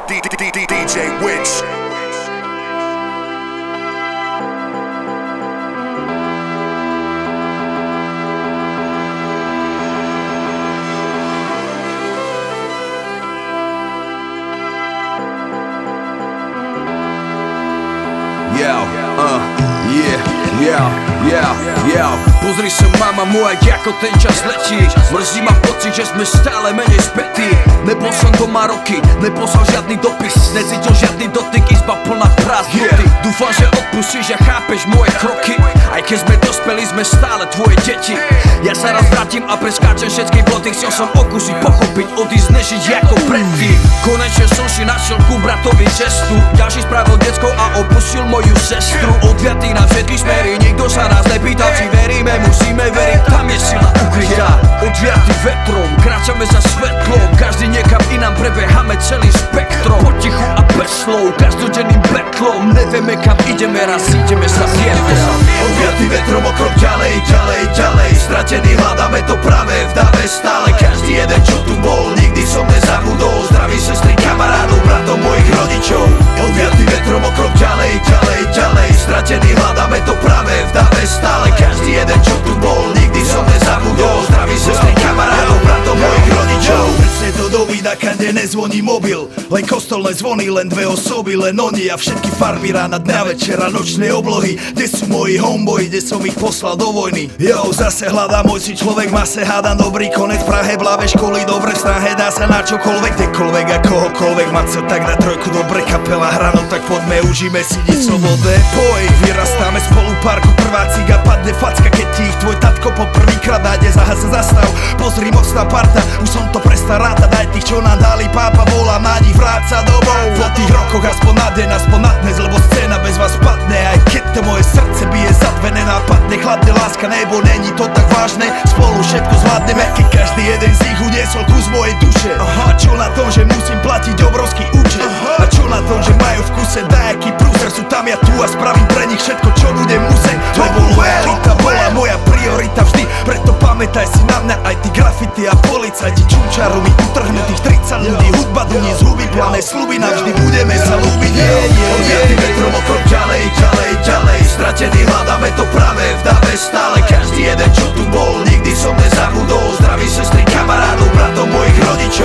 DJ Witch. Pozri sa mama moja, ako ten čas letí. Mrzí ma pocit, že sme stále menej spätí. Nebol som doma roky, neposlal žiadny dopis, necítil žiadny dotyk, izba plná prázdnoty. Dúfam, že odpustíš a chápeš moje kroky, aj keď sme dospeli, sme stále tvoje deti. Ja sa raz vrátim a preskáčem všetky ploty. Chcel som okusiť, pochopiť, odísť, nežiť ako predtým. Konečne som si našiel ku bratovi cestu. Ďalší spravil decko a opustil moju sestru. Odviatý na všetky smery, nikto sa nás nepýtal, či veríme, musíme veriť, tam je sila ukrytá. Odviatý vetrom, kráčame za svetlom, každý niekam inám, prebehame celý spektrom. Potichu a bez slov, každodenným betlom, nevieme kam ideme, raz ideme sa pierdom. Odviatý vetrom o krok ďalej, ďalej, ďalej, stratený hľadáme to práve v dave stále. Každý jeden, čo tu bol, nikdy som nezabudol. Zdraví sestry, kamarádov, bratov, mojich rodičov. Odviatý vetrom o krok ďalej, ďalej, ďalej, stratený hľadáme to práve v dave stále. Každý jeden, čo tu bol, nikdy som nezabudol. Zdraví sestry, kamarádov, bratov, mojich rodičov. Presne to doby, na kande nezvoní mobil, len kostolné zvony, len dve osoby, len oni a všetky farby rána, dňa, večera, nočné oblohy. Kde sú moji homeboyi, kde som ich poslal do vojny? Jo, zase hľadám, môj si človek, mase hádam dobrý konec. V Prahe, Blave, školy, dobre v snahe, dá sa na čokoľvek, kdekoľvek a kohokoľvek. Mať sa tak na trojku, dobre kapela hranou, tak poďme, užíme si nič slobodné. Poj, vyrastáme spolu parku, prvá ciga, padne facka, keď ti ich tvoj tatko poprvýkrát nájde, zase zastav. Pozri, mocná parta, už som to prestal rátať, aj tých, čo nám dali, pápa volá, na nich vráť sa domov. Po tých rokoch aspoň na deň, aspoň na dnes, lebo scéna bez vás padne, aj keď to moje srdce bije zadvené, nápadne, chladne láska, nebo není to tak vážne, spolu všetko zvládneme, keď každý jeden z nich uniesol kus mojej duše. A čo na tom, že musím platiť obrovský účet? A čo na tom, že majú v kuse dajaký prúser, sú tam ja tu a spravím pre nich všetko, čo budem musieť, lebo lojalita bola moja priorita vždy, preto pamätaj si na mňa, aj tí grafity a policajti, čunčaru mi utrhnutých 30 ľudí, hudba duní z huby, plané sľuby, navždy budeme sa ľúbiť. Odviatý vetrom o krok ďalej, ďalej, ďalej, stratený hľadáme to práve v dave stále. Každý jeden, čo tu bol, nikdy som nezabudol. Zdraví sestry, kamarádov, bratov, mojich rodičov.